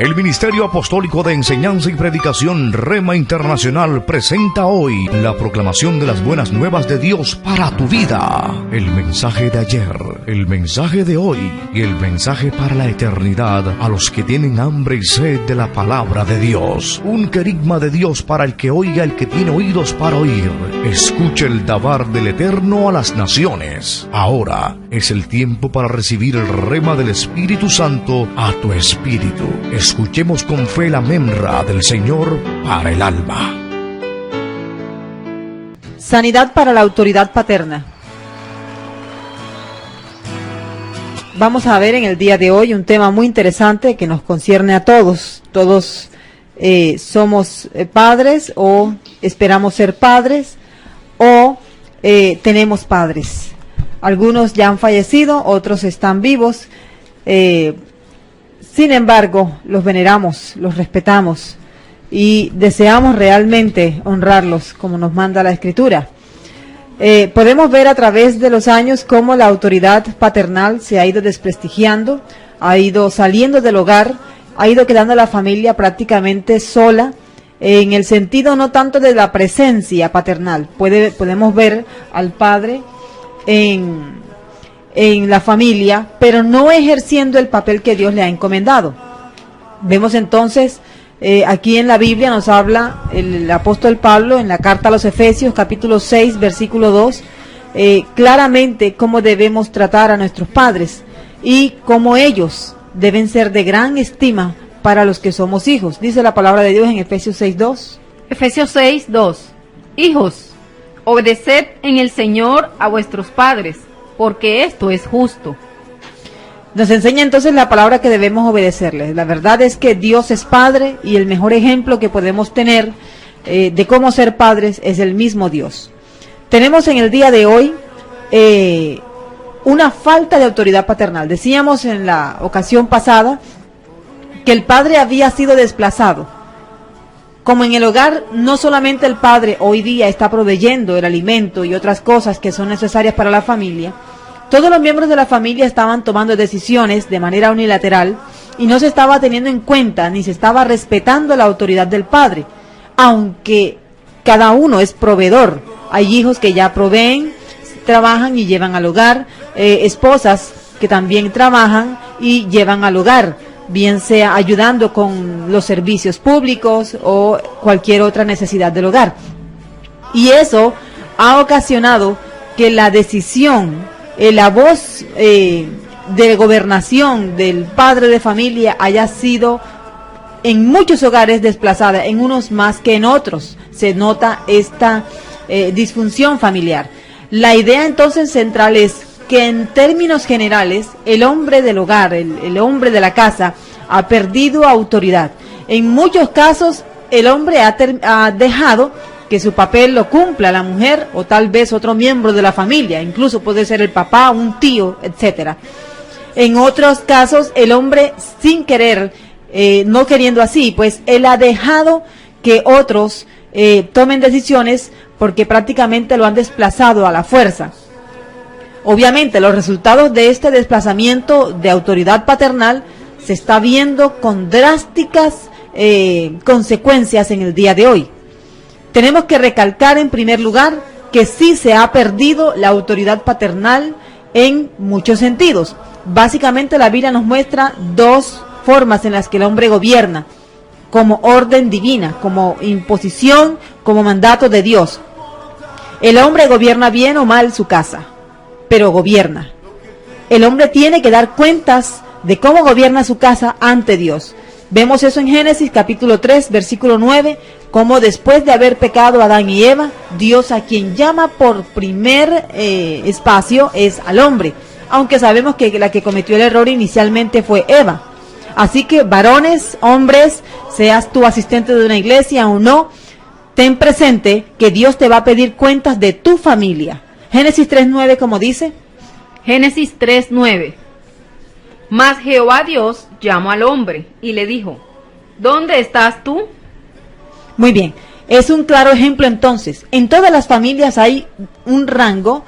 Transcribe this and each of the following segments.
El Ministerio Apostólico de Enseñanza y Predicación Rema Internacional presenta hoy la proclamación de las buenas nuevas de Dios para tu vida. El mensaje de ayer, el mensaje de hoy y el mensaje para la eternidad a los que tienen hambre y sed de la palabra de Dios. Un querigma de Dios para el que oiga, el que tiene oídos para oír. Escuche el dabar del Eterno a las naciones. Ahora es el tiempo para recibir el rema del Espíritu Santo a tu espíritu. Escuchemos con fe la memra del Señor para el alma. Sanidad para la autoridad paterna. Vamos a ver en el día de hoy un tema muy interesante que nos concierne a todos. Todos somos padres o esperamos ser padres o tenemos padres. Algunos ya han fallecido, otros están vivos. Sin embargo, los veneramos, los respetamos y deseamos realmente honrarlos como nos manda la Escritura. Podemos ver a través de los años cómo la autoridad paternal se ha ido desprestigiando, ha ido saliendo del hogar, ha ido quedando la familia prácticamente sola, en el sentido no tanto de la presencia paternal. Podemos ver al padre en la familia, pero no ejerciendo el papel que Dios le ha encomendado. Vemos entonces, aquí en la Biblia nos habla el apóstol Pablo en la carta a los Efesios, capítulo 6, versículo 2, claramente cómo debemos tratar a nuestros padres y cómo ellos deben ser de gran estima para los que somos hijos. Dice la palabra de Dios en Efesios 6, 2. Efesios 6, 2. Hijos, obedeced en el Señor a vuestros padres, porque esto es justo. Nos enseña entonces la palabra que debemos obedecerle. La verdad es que Dios es Padre y el mejor ejemplo que podemos tener de cómo ser padres es el mismo Dios. Tenemos en el día de hoy una falta de autoridad paternal. Decíamos en la ocasión pasada que el padre había sido desplazado. Como en el hogar, no solamente el padre hoy día está proveyendo el alimento y otras cosas que son necesarias para la familia, todos los miembros de la familia estaban tomando decisiones de manera unilateral y no se estaba teniendo en cuenta ni se estaba respetando la autoridad del padre, aunque cada uno es proveedor. Hay hijos que ya proveen, trabajan y llevan al hogar, esposas que también trabajan y llevan al hogar, bien sea ayudando con los servicios públicos o cualquier otra necesidad del hogar. Y eso ha ocasionado que la decisión, la voz de gobernación del padre de familia haya sido en muchos hogares desplazada, en unos más que en otros. Se nota esta disfunción familiar. La idea entonces central es que en términos generales el hombre del hogar, el hombre de la casa ha perdido autoridad. En muchos casos el hombre ha dejado que su papel lo cumpla la mujer o tal vez otro miembro de la familia, incluso puede ser el papá, un tío, etcétera. En otros casos el hombre sin querer, no queriendo así, pues él ha dejado que otros tomen decisiones porque prácticamente lo han desplazado a la fuerza. Obviamente los resultados de este desplazamiento de autoridad paternal se está viendo con drásticas consecuencias en el día de hoy. Tenemos que recalcar en primer lugar que sí se ha perdido la autoridad paternal en muchos sentidos. Básicamente la Biblia nos muestra dos formas en las que el hombre gobierna, como orden divina, como imposición, como mandato de Dios. El hombre gobierna bien o mal su casa, pero gobierna. El hombre tiene que dar cuentas de cómo gobierna su casa ante Dios. Vemos eso en Génesis capítulo 3, versículo 9, como después de haber pecado Adán y Eva, Dios a quien llama por primer espacio es al hombre, aunque sabemos que la que cometió el error inicialmente fue Eva. Así que varones, hombres, seas tú asistente de una iglesia o no, ten presente que Dios te va a pedir cuentas de tu familia. Génesis 3:9, como dice. Génesis 3:9. Mas Jehová Dios llamó al hombre y le dijo, ¿dónde estás tú? Muy bien, es un claro ejemplo entonces. En todas las familias hay un rango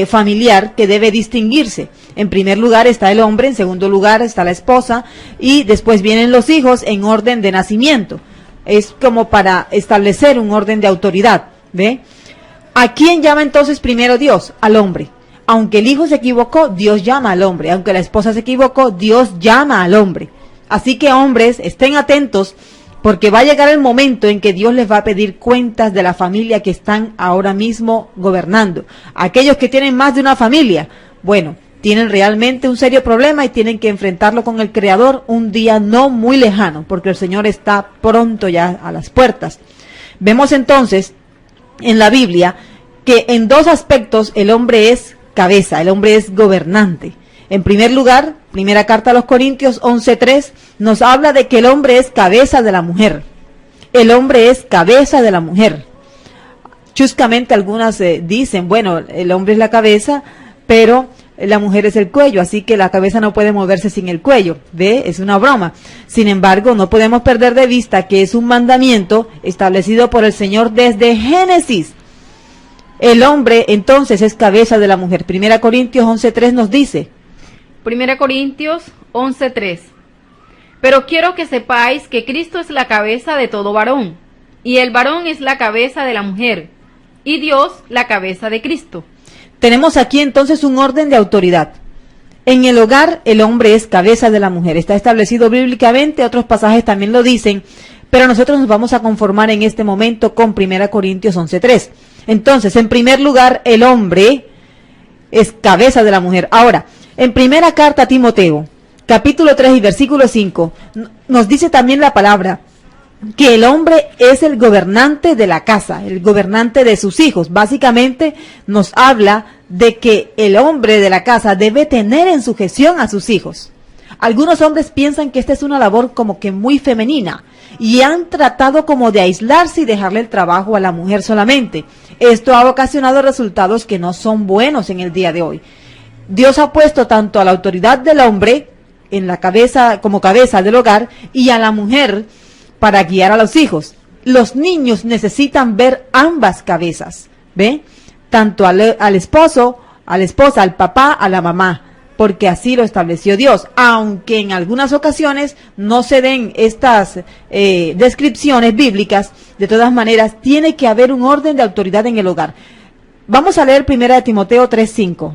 familiar que debe distinguirse. En primer lugar está el hombre, en segundo lugar está la esposa y después vienen los hijos en orden de nacimiento. Es como para establecer un orden de autoridad, ¿ve? ¿A quién llama entonces primero Dios? Al hombre. Aunque el hijo se equivocó, Dios llama al hombre. Aunque la esposa se equivocó, Dios llama al hombre. Así que hombres, estén atentos, porque va a llegar el momento en que Dios les va a pedir cuentas de la familia que están ahora mismo gobernando. Aquellos que tienen más de una familia, bueno, tienen realmente un serio problema y tienen que enfrentarlo con el Creador un día no muy lejano, porque el Señor está pronto ya a las puertas. Vemos entonces en la Biblia que en dos aspectos el hombre es cabeza, el hombre es gobernante. En primer lugar, primera carta a los Corintios 11:3 nos habla de que el hombre es cabeza de la mujer. El hombre es cabeza de la mujer. Chuscamente algunas dicen, bueno, el hombre es la cabeza, pero la mujer es el cuello, así que la cabeza no puede moverse sin el cuello. ¿Ve? Es una broma. Sin embargo, no podemos perder de vista que es un mandamiento establecido por el Señor desde Génesis. El hombre entonces es cabeza de la mujer. Primera Corintios 11:3 nos dice. Primera Corintios 11:3. Pero quiero que sepáis que Cristo es la cabeza de todo varón, y el varón es la cabeza de la mujer, y Dios la cabeza de Cristo. Tenemos aquí entonces un orden de autoridad. En el hogar el hombre es cabeza de la mujer. Está establecido bíblicamente, otros pasajes también lo dicen, pero nosotros nos vamos a conformar en este momento con Primera Corintios 11:3. Entonces, en primer lugar, el hombre es cabeza de la mujer. Ahora, en primera carta a Timoteo, capítulo 3 y versículo 5, nos dice también la palabra que el hombre es el gobernante de la casa, el gobernante de sus hijos. Básicamente nos habla de que el hombre de la casa debe tener en sujeción a sus hijos. Algunos hombres piensan que esta es una labor como que muy femenina y han tratado como de aislarse y dejarle el trabajo a la mujer solamente. Esto ha ocasionado resultados que no son buenos en el día de hoy. Dios ha puesto tanto a la autoridad del hombre en la cabeza, como cabeza del hogar, y a la mujer para guiar a los hijos. Los niños necesitan ver ambas cabezas, ¿ve? Tanto al esposo, a la esposa, al papá, a la mamá, porque así lo estableció Dios, aunque en algunas ocasiones no se den estas descripciones bíblicas. De todas maneras, tiene que haber un orden de autoridad en el hogar. Vamos a leer Primera de Timoteo 3:5.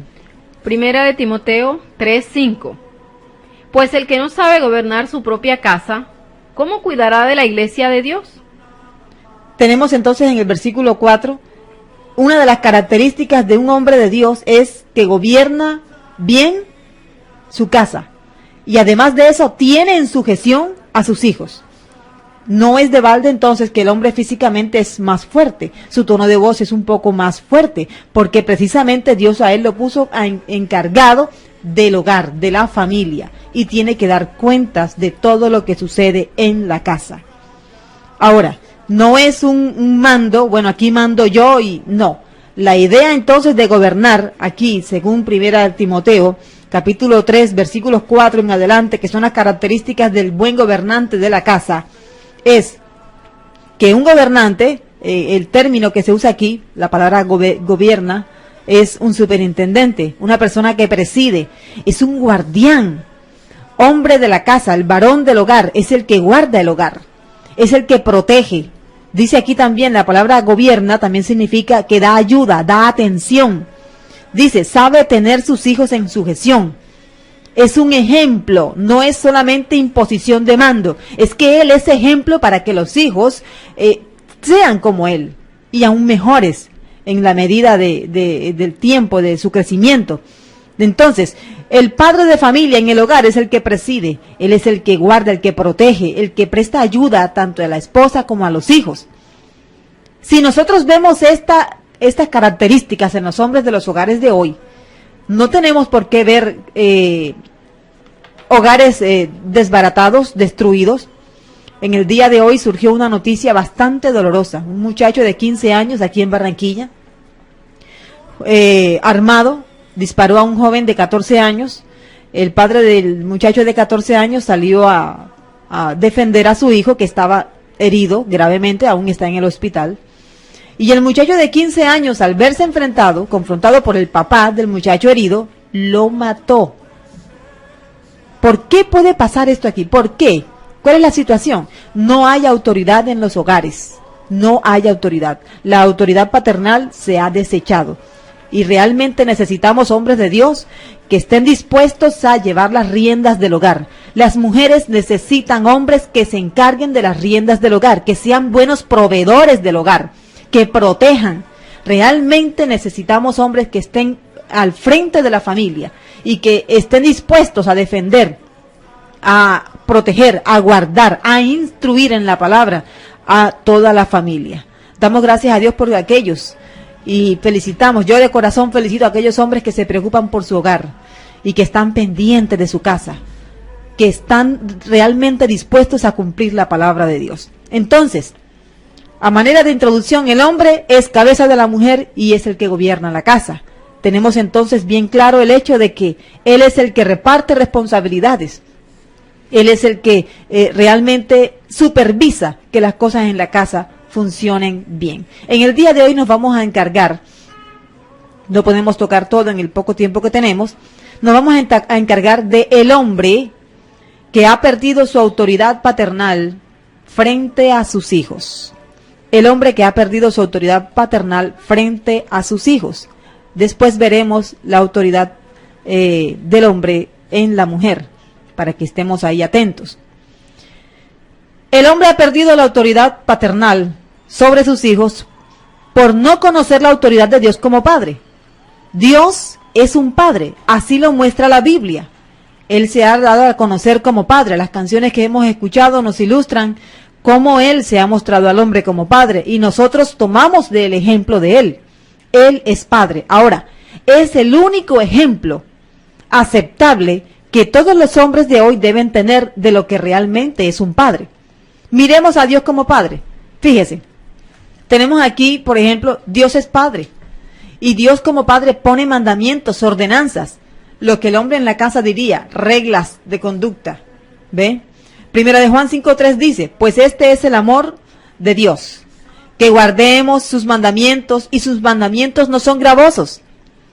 Primera de Timoteo 3:5. Pues el que no sabe gobernar su propia casa, ¿cómo cuidará de la iglesia de Dios? Tenemos entonces en el versículo 4, una de las características de un hombre de Dios es que gobierna bien su casa. Y además de eso, tiene en sujeción a sus hijos. No es de balde entonces que el hombre físicamente es más fuerte, su tono de voz es un poco más fuerte, porque precisamente Dios a él lo puso encargado del hogar, de la familia, y tiene que dar cuentas de todo lo que sucede en la casa. Ahora, no es un mando, bueno, aquí mando yo y no. La idea entonces de gobernar aquí, según Primera de Timoteo, capítulo 3, versículos 4 en adelante, que son las características del buen gobernante de la casa, es que un gobernante, el término que se usa aquí, la palabra gobierna, es un superintendente, una persona que preside, es un guardián, hombre de la casa, el varón del hogar, es el que guarda el hogar, es el que protege. Dice aquí también la palabra gobierna, también significa que da ayuda, da atención. Dice, sabe tener sus hijos en sujeción. Es un ejemplo, no es solamente imposición de mando, es que él es ejemplo para que los hijos sean como él y aún mejores en la medida del tiempo, de su crecimiento. Entonces, el padre de familia en el hogar es el que preside, él es el que guarda, el que protege, el que presta ayuda tanto a la esposa como a los hijos. Si nosotros vemos estas características en los hombres de los hogares de hoy, no tenemos por qué ver hogares desbaratados, destruidos. En el día de hoy surgió una noticia bastante dolorosa. Un muchacho de 15 años aquí en Barranquilla, armado, disparó a un joven de 14 años. El padre del muchacho de 14 años salió a defender a su hijo que estaba herido gravemente, aún está en el hospital. Y el muchacho de 15 años, al verse confrontado por el papá del muchacho herido, lo mató. ¿Por qué puede pasar esto aquí? ¿Por qué? ¿Cuál es la situación? No hay autoridad en los hogares. No hay autoridad. La autoridad paternal se ha desechado. Y realmente necesitamos hombres de Dios que estén dispuestos a llevar las riendas del hogar. Las mujeres necesitan hombres que se encarguen de las riendas del hogar, que sean buenos proveedores del hogar, que protejan. Realmente necesitamos hombres que estén al frente de la familia y que estén dispuestos a defender, a proteger, a guardar, a instruir en la palabra a toda la familia. Damos gracias a Dios por aquellos y felicitamos, yo de corazón felicito a aquellos hombres que se preocupan por su hogar y que están pendientes de su casa, que están realmente dispuestos a cumplir la palabra de Dios. Entonces, a manera de introducción, el hombre es cabeza de la mujer y es el que gobierna la casa. Tenemos entonces bien claro el hecho de que él es el que reparte responsabilidades. Él es el que realmente supervisa que las cosas en la casa funcionen bien. En el día de hoy nos vamos a encargar, no podemos tocar todo en el poco tiempo que tenemos, nos vamos a encargar de el hombre que ha perdido su autoridad paternal frente a sus hijos. El hombre que ha perdido su autoridad paternal frente a sus hijos. Después veremos la autoridad del hombre en la mujer, para que estemos ahí atentos. El hombre ha perdido la autoridad paternal sobre sus hijos por no conocer la autoridad de Dios como padre. Dios es un padre, así lo muestra la Biblia. Él se ha dado a conocer como padre. Las canciones que hemos escuchado nos ilustran cómo Él se ha mostrado al hombre como padre y nosotros tomamos del ejemplo de Él. Él es padre. Ahora, es el único ejemplo aceptable que todos los hombres de hoy deben tener de lo que realmente es un padre. Miremos a Dios como padre. Fíjese, tenemos aquí, por ejemplo, Dios es padre. Y Dios como padre pone mandamientos, ordenanzas, lo que el hombre en la casa diría, reglas de conducta. ¿Ve? Primera de Juan 5:3 dice, pues este es el amor de Dios, que guardemos sus mandamientos y sus mandamientos no son gravosos.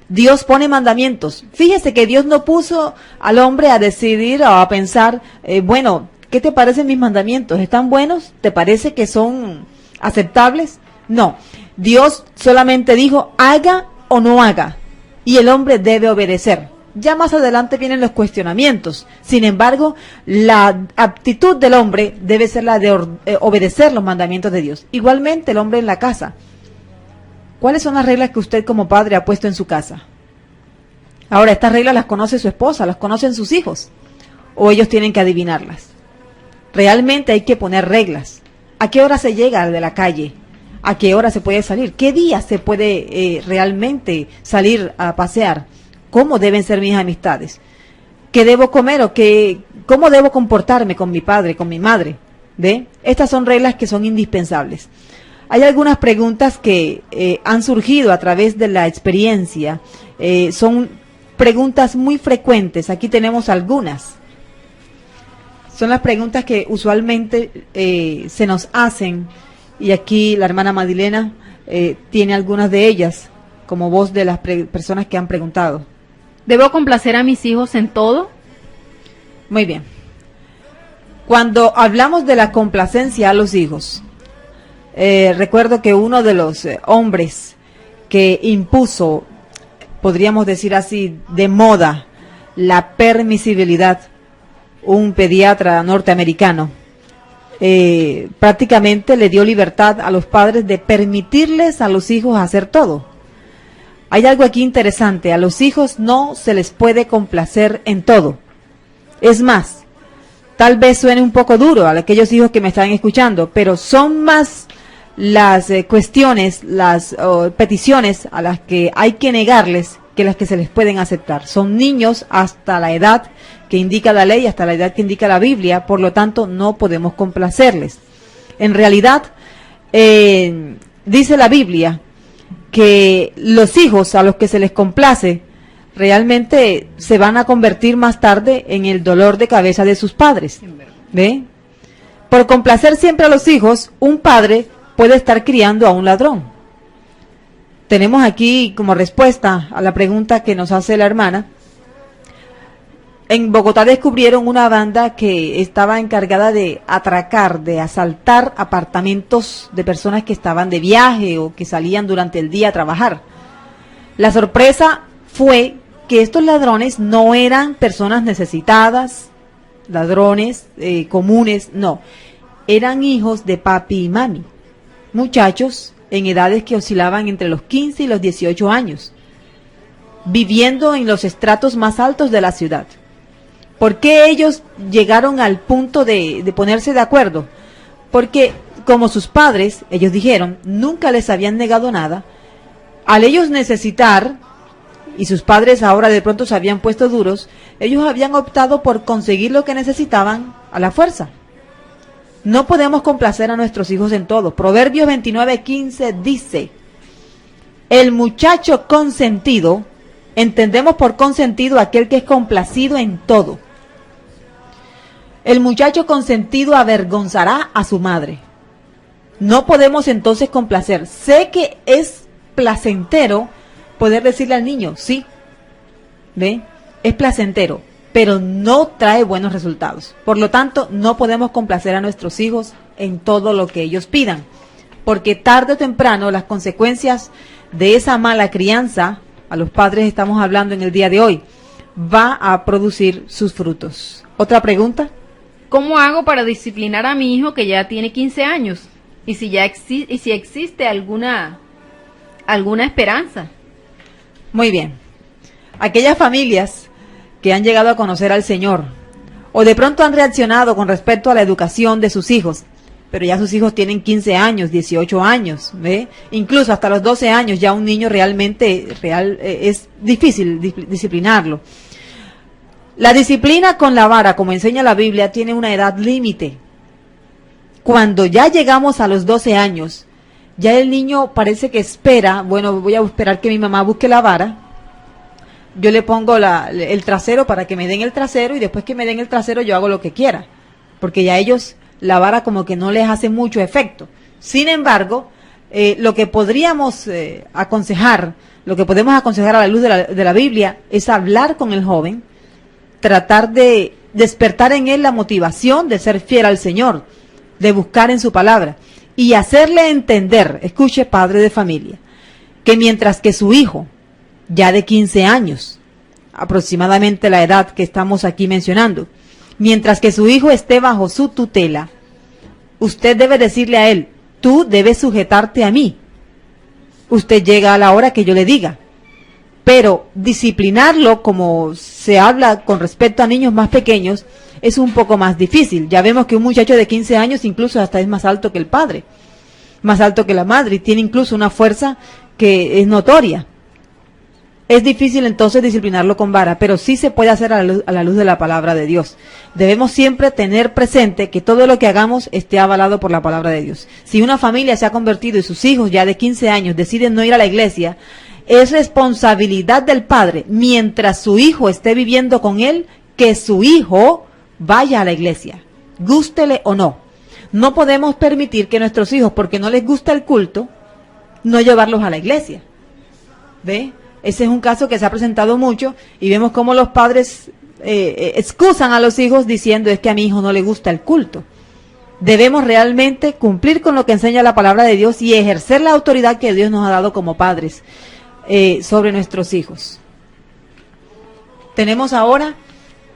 Dios pone mandamientos. Fíjese que Dios no puso al hombre a decidir o a pensar, bueno, ¿qué te parecen mis mandamientos? ¿Están buenos? ¿Te parece que son aceptables? No. Dios solamente dijo, haga o no haga. Y el hombre debe obedecer. Ya más adelante vienen los cuestionamientos. Sin embargo, la actitud del hombre debe ser la de obedecer los mandamientos de Dios. Igualmente el hombre en la casa. ¿Cuáles son las reglas que usted como padre ha puesto en su casa? Ahora, estas reglas las conoce su esposa, las conocen sus hijos, o ellos tienen que adivinarlas. Realmente hay que poner reglas. ¿A qué hora se llega de la calle? ¿A qué hora se puede salir? ¿Qué día se puede realmente salir a pasear? ¿Cómo deben ser mis amistades? ¿Qué debo comer o cómo debo comportarme con mi padre, con mi madre? ¿Ve? Estas son reglas que son indispensables. Hay algunas preguntas que han surgido a través de la experiencia. Son preguntas muy frecuentes. Aquí tenemos algunas. Son las preguntas que usualmente se nos hacen. Y aquí la hermana Madilena tiene algunas de ellas como voz de las personas que han preguntado. ¿Debo complacer a mis hijos en todo? Muy bien. Cuando hablamos de la complacencia a los hijos, recuerdo que uno de los hombres que impuso, podríamos decir así, de moda, la permisibilidad, un pediatra norteamericano, prácticamente le dio libertad a los padres de permitirles a los hijos hacer todo. Hay algo aquí interesante, a los hijos no se les puede complacer en todo. Es más, tal vez suene un poco duro a aquellos hijos que me están escuchando, pero son más las cuestiones, las peticiones a las que hay que negarles que las que se les pueden aceptar. Son niños hasta la edad que indica la ley, hasta la edad que indica la Biblia, por lo tanto no podemos complacerles. En realidad, dice la Biblia que los hijos a los que se les complace realmente se van a convertir más tarde en el dolor de cabeza de sus padres. ¿Ve? Por complacer siempre a los hijos, un padre puede estar criando a un ladrón. Tenemos aquí como respuesta a la pregunta que nos hace la hermana, en Bogotá descubrieron una banda que estaba encargada de atracar, de asaltar apartamentos de personas que estaban de viaje o que salían durante el día a trabajar. La sorpresa fue que estos ladrones no eran personas necesitadas, ladrones comunes, no, eran hijos de papi y mami, muchachos en edades que oscilaban entre los 15 y los 18 años, viviendo en los estratos más altos de la ciudad. ¿Por qué ellos llegaron al punto de ponerse de acuerdo? Porque como sus padres, ellos dijeron, nunca les habían negado nada, al ellos necesitar, y sus padres ahora de pronto se habían puesto duros, ellos habían optado por conseguir lo que necesitaban a la fuerza. No podemos complacer a nuestros hijos en todo. Proverbios 29:15 dice, el muchacho consentido, entendemos por consentido aquel que es complacido en todo. El muchacho consentido avergonzará a su madre. No podemos entonces complacer. Sé que es placentero poder decirle al niño, sí, ¿ve? Es placentero, pero no trae buenos resultados. Por lo tanto, no podemos complacer a nuestros hijos en todo lo que ellos pidan, porque tarde o temprano las consecuencias de esa mala crianza, a los padres estamos hablando en el día de hoy, va a producir sus frutos. ¿Otra pregunta? ¿Cómo hago para disciplinar a mi hijo que ya tiene 15 años? Y si existe alguna esperanza. Muy bien. Aquellas familias que han llegado a conocer al Señor o de pronto han reaccionado con respecto a la educación de sus hijos, pero ya sus hijos tienen 15 años, 18 años, ¿ve? Incluso hasta los 12 años ya un niño es difícil disciplinarlo. La disciplina con la vara, como enseña la Biblia, tiene una edad límite. Cuando ya llegamos a los 12 años, ya el niño parece que espera, bueno, voy a esperar que mi mamá busque la vara, yo le pongo el trasero para que me den el trasero y después que me den el trasero yo hago lo que quiera, porque ya ellos, la vara como que no les hace mucho efecto. Sin embargo, lo que podríamos aconsejar, lo que podemos aconsejar a la luz de la Biblia es hablar con el joven, tratar de despertar en él la motivación de ser fiel al Señor, de buscar en su palabra y hacerle entender, escuche padre de familia, que mientras que su hijo, ya de 15 años, aproximadamente la edad que estamos aquí mencionando, mientras que su hijo esté bajo su tutela, usted debe decirle a él, tú debes sujetarte a mí, usted llega a la hora que yo le diga. Pero disciplinarlo, como se habla con respecto a niños más pequeños, es un poco más difícil. Ya vemos que un muchacho de 15 años incluso hasta es más alto que el padre, más alto que la madre, y tiene incluso una fuerza que es notoria. Es difícil entonces disciplinarlo con vara, pero sí se puede hacer a la luz de la palabra de Dios. Debemos siempre tener presente que todo lo que hagamos esté avalado por la palabra de Dios. Si una familia se ha convertido y sus hijos ya de 15 años deciden no ir a la iglesia, es responsabilidad del padre, mientras su hijo esté viviendo con él, que su hijo vaya a la iglesia, gústele o no. No podemos permitir que nuestros hijos, porque no les gusta el culto, no llevarlos a la iglesia. ¿Ve? Ese es un caso que se ha presentado mucho y vemos cómo los padres excusan a los hijos diciendo es que a mi hijo no le gusta el culto. Debemos realmente cumplir con lo que enseña la palabra de Dios y ejercer la autoridad que Dios nos ha dado como padres sobre nuestros hijos. Tenemos ahora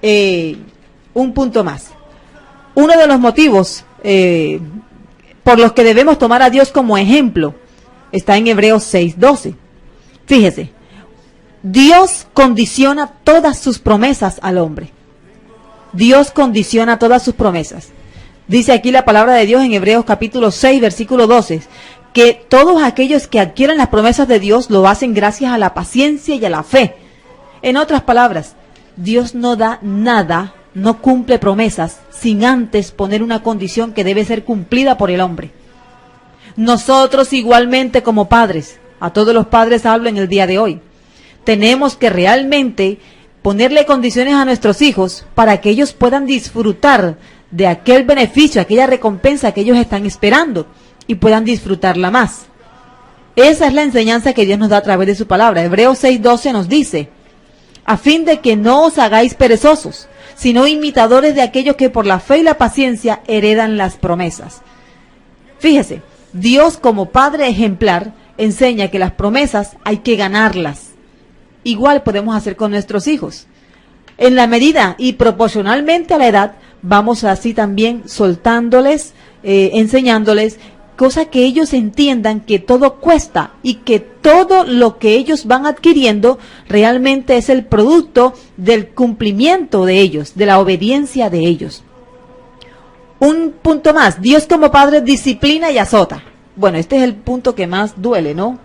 un punto más. Uno de los motivos por los que debemos tomar a Dios como ejemplo está en Hebreos 6:12. Fíjese, Dios condiciona todas sus promesas al hombre. Dios condiciona todas sus promesas. Dice aquí la palabra de Dios en Hebreos capítulo 6, versículo 12, que todos aquellos que adquieren las promesas de Dios lo hacen gracias a la paciencia y a la fe. En otras palabras, Dios no da nada, no cumple promesas sin antes poner una condición que debe ser cumplida por el hombre. Nosotros igualmente como padres, a todos los padres hablo en el día de hoy, tenemos que realmente ponerle condiciones a nuestros hijos para que ellos puedan disfrutar de aquel beneficio, aquella recompensa que ellos están esperando y puedan disfrutarla más. Esa es la enseñanza que Dios nos da a través de su palabra. Hebreos 6:12 nos dice, a fin de que no os hagáis perezosos, sino imitadores de aquellos que por la fe y la paciencia heredan las promesas. Fíjese, Dios como Padre ejemplar enseña que las promesas hay que ganarlas. Igual podemos hacer con nuestros hijos. En la medida y proporcionalmente a la edad, vamos así también soltándoles, enseñándoles, cosa que ellos entiendan que todo cuesta y que todo lo que ellos van adquiriendo realmente es el producto del cumplimiento de ellos, de la obediencia de ellos. Un punto más, Dios como Padre disciplina y azota. Bueno, este es el punto que más duele, ¿no?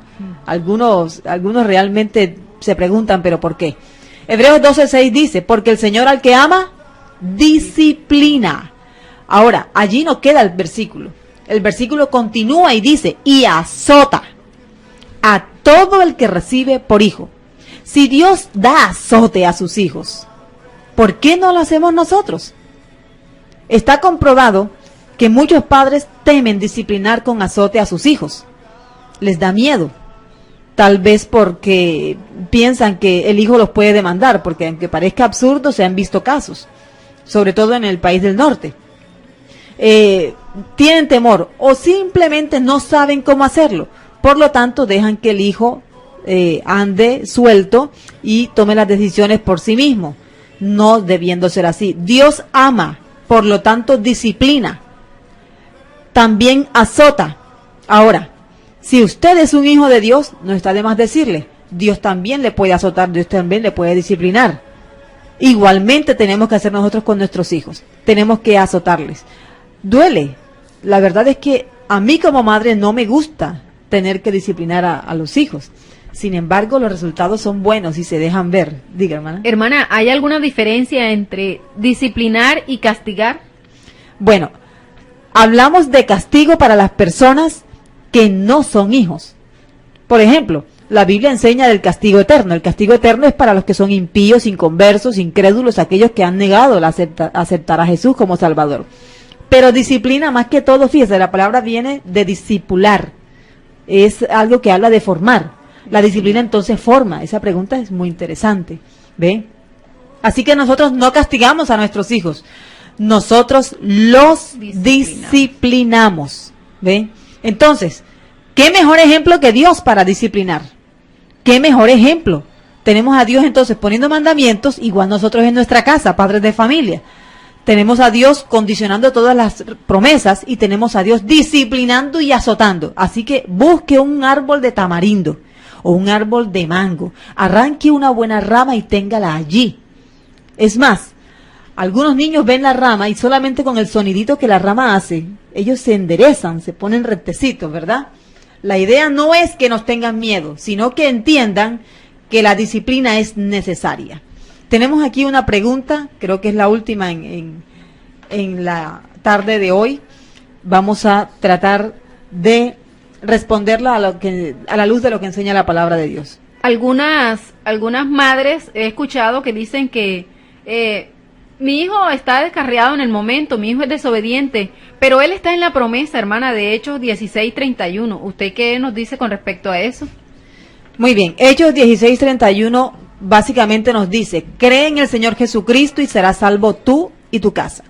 Algunos realmente se preguntan, ¿pero por qué? Hebreos 12:6 dice, porque el Señor al que ama, disciplina. Ahora, allí no queda el versículo. El versículo continúa y dice, y azota a todo el que recibe por hijo. Si Dios da azote a sus hijos, ¿por qué no lo hacemos nosotros? Está comprobado que muchos padres temen disciplinar con azote a sus hijos. Les da miedo. Tal vez porque piensan que el hijo los puede demandar, porque aunque parezca absurdo, se han visto casos, sobre todo en el país del norte. Tienen temor o simplemente no saben cómo hacerlo. Por lo tanto, dejan que el hijo ande suelto y tome las decisiones por sí mismo, no debiendo ser así. Dios ama, por lo tanto disciplina. También azota. Ahora, si usted es un hijo de Dios, no está de más decirle, Dios también le puede azotar, Dios también le puede disciplinar. Igualmente tenemos que hacer nosotros con nuestros hijos. Tenemos que azotarles. Duele. La verdad es que a mí como madre no me gusta tener que disciplinar a los hijos. Sin embargo, los resultados son buenos y se dejan ver. Diga, hermana. Hermana, ¿hay alguna diferencia entre disciplinar y castigar? Bueno, hablamos de castigo para las personas que no son hijos. Por ejemplo, la Biblia enseña del castigo eterno. El castigo eterno es para los que son impíos, inconversos, incrédulos, aquellos que han negado aceptar a Jesús como Salvador. Pero disciplina, más que todo, fíjese, la palabra viene de discipular. Es algo que habla de formar. La disciplina entonces forma. Esa pregunta es muy interesante. ¿Ve? Así que nosotros no castigamos a nuestros hijos. Nosotros los disciplinamos. ¿Ve? Entonces, ¿qué mejor ejemplo que Dios para disciplinar? ¿Qué mejor ejemplo? Tenemos a Dios entonces poniendo mandamientos, igual nosotros en nuestra casa, padres de familia. Tenemos a Dios condicionando todas las promesas y tenemos a Dios disciplinando y azotando. Así que busque un árbol de tamarindo o un árbol de mango. Arranque una buena rama y téngala allí. Es más, algunos niños ven la rama y solamente con el sonidito que la rama hace, ellos se enderezan, se ponen rectecitos, ¿verdad? La idea no es que nos tengan miedo, sino que entiendan que la disciplina es necesaria. Tenemos aquí una pregunta, creo que es la última en la tarde de hoy. Vamos a tratar de responderla a la luz de lo que enseña la palabra de Dios. Algunas madres he escuchado que dicen que mi hijo está descarriado en el momento, mi hijo es desobediente, pero él está en la promesa, hermana, de Hechos 16:31. ¿Usted qué nos dice con respecto a eso? Muy bien, Hechos 16:31 básicamente nos dice, cree en el Señor Jesucristo y serás salvo tú y tu casa.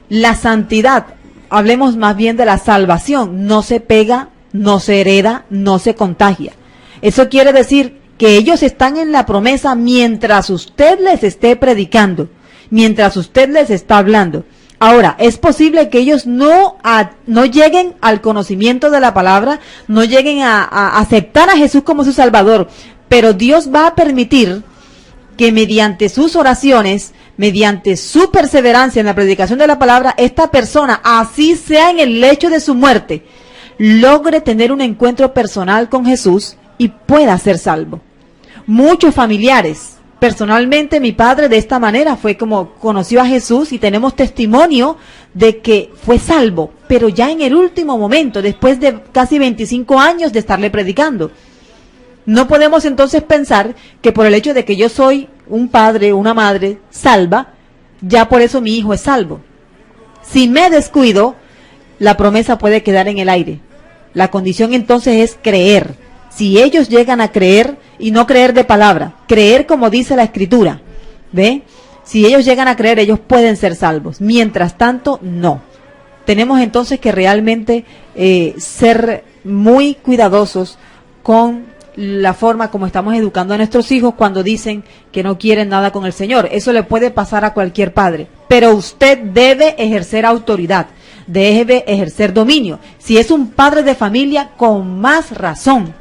La santidad, hablemos más bien de la salvación, no se pega, no se hereda, no se contagia. Eso quiere decir que ellos están en la promesa mientras usted les esté predicando, mientras usted les está hablando. Ahora, es posible que ellos no lleguen al conocimiento de la palabra, no lleguen a aceptar a Jesús como su Salvador, pero Dios va a permitir que mediante sus oraciones, mediante su perseverancia en la predicación de la palabra, esta persona, así sea en el lecho de su muerte, logre tener un encuentro personal con Jesús y pueda ser salvo. Muchos familiares, personalmente mi padre de esta manera fue como conoció a Jesús y tenemos testimonio de que fue salvo, pero ya en el último momento, después de casi 25 años de estarle predicando. No podemos entonces pensar que por el hecho de que yo soy un padre o una madre salva, ya por eso mi hijo es salvo. Si me descuido, la promesa puede quedar en el aire. La condición entonces es creer. Si ellos llegan a creer, y no creer de palabra, creer como dice la Escritura, ¿ve? Si ellos llegan a creer, ellos pueden ser salvos. Mientras tanto, no. Tenemos entonces que realmente ser muy cuidadosos con la forma como estamos educando a nuestros hijos cuando dicen que no quieren nada con el Señor. Eso le puede pasar a cualquier padre. Pero usted debe ejercer autoridad, debe ejercer dominio. Si es un padre de familia, con más razón.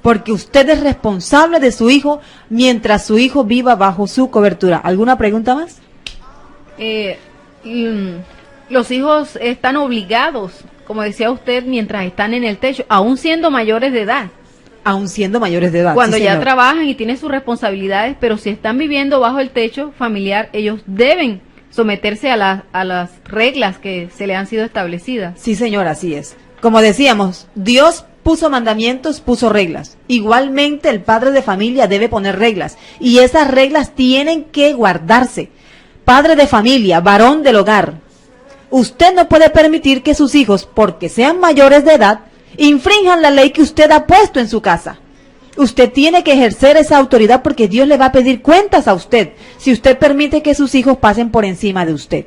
Porque usted es responsable de su hijo mientras su hijo viva bajo su cobertura. ¿Alguna pregunta más? Los hijos están obligados, como decía usted, mientras están en el techo, aún siendo mayores de edad. Aún siendo mayores de edad. Cuando sí, ya señor. trabajan y tienen sus responsabilidades, pero si están viviendo bajo el techo familiar, ellos deben someterse a las reglas que se le han sido establecidas. Sí, señor, así es. Como decíamos, Dios puso mandamientos, puso reglas. Igualmente el padre de familia debe poner reglas. Y esas reglas tienen que guardarse. Padre de familia, varón del hogar. Usted no puede permitir que sus hijos, porque sean mayores de edad, infrinjan la ley que usted ha puesto en su casa. Usted tiene que ejercer esa autoridad porque Dios le va a pedir cuentas a usted si usted permite que sus hijos pasen por encima de usted.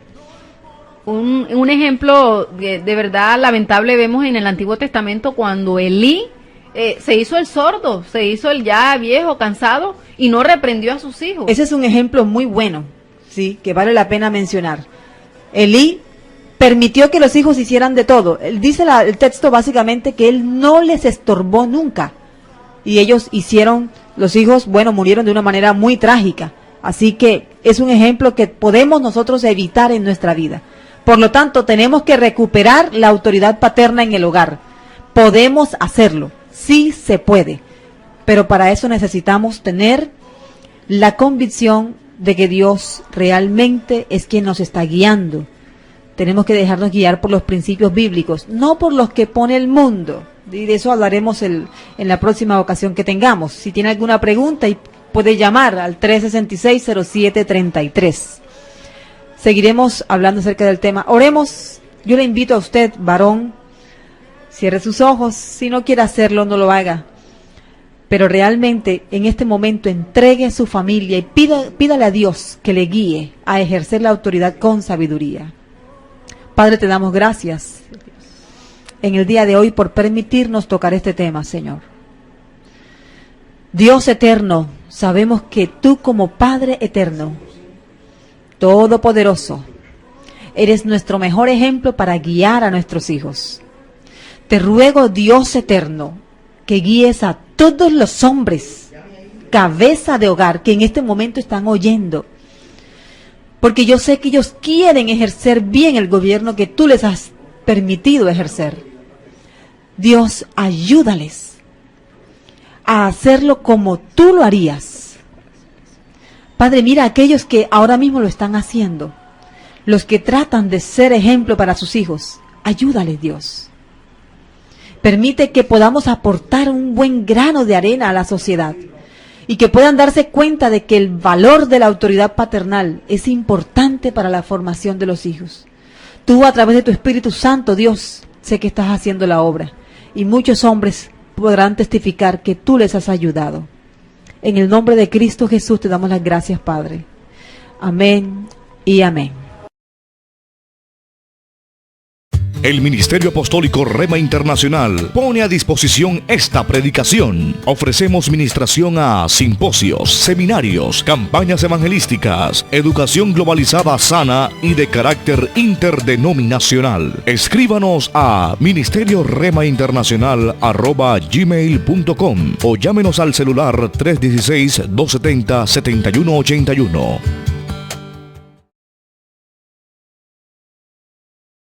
Un ejemplo de verdad lamentable vemos en el Antiguo Testamento cuando Elí se hizo el sordo, se hizo el ya viejo, cansado y no reprendió a sus hijos. Ese es un ejemplo muy bueno, sí, que vale la pena mencionar. Elí permitió que los hijos hicieran de todo. Dice el texto básicamente que él no les estorbó nunca. Y ellos hicieron, los hijos, bueno, murieron de una manera muy trágica. Así que es un ejemplo que podemos nosotros evitar en nuestra vida. Por lo tanto, tenemos que recuperar la autoridad paterna en el hogar. Podemos hacerlo, sí se puede. Pero para eso necesitamos tener la convicción de que Dios realmente es quien nos está guiando. Tenemos que dejarnos guiar por los principios bíblicos, no por los que pone el mundo. Y de eso hablaremos en la próxima ocasión que tengamos. Si tiene alguna pregunta, puede llamar al 365-0733. Seguiremos hablando acerca del tema. Oremos. Yo le invito a usted, varón, cierre sus ojos. Si no quiere hacerlo, no lo haga. Pero realmente en este momento entregue su familia y pídale a Dios que le guíe a ejercer la autoridad con sabiduría. Padre, te damos gracias en el día de hoy por permitirnos tocar este tema, Señor. Dios eterno, sabemos que tú como Padre eterno, todopoderoso, eres nuestro mejor ejemplo para guiar a nuestros hijos. Te ruego, Dios eterno, que guíes a todos los hombres, cabeza de hogar, que en este momento están oyendo. Porque yo sé que ellos quieren ejercer bien el gobierno que tú les has permitido ejercer. Dios, ayúdales a hacerlo como tú lo harías. Padre, mira a aquellos que ahora mismo lo están haciendo, los que tratan de ser ejemplo para sus hijos. Ayúdales, Dios. Permite que podamos aportar un buen grano de arena a la sociedad y que puedan darse cuenta de que el valor de la autoridad paternal es importante para la formación de los hijos. Tú, a través de tu Espíritu Santo, Dios, sé que estás haciendo la obra y muchos hombres podrán testificar que tú les has ayudado. En el nombre de Cristo Jesús te damos las gracias, Padre. Amén y amén. El Ministerio Apostólico Rema Internacional pone a disposición esta predicación. Ofrecemos ministración a simposios, seminarios, campañas evangelísticas, educación globalizada sana y de carácter interdenominacional. Escríbanos a ministerioremainternacional@gmail.com o llámenos al celular 316-270-7181.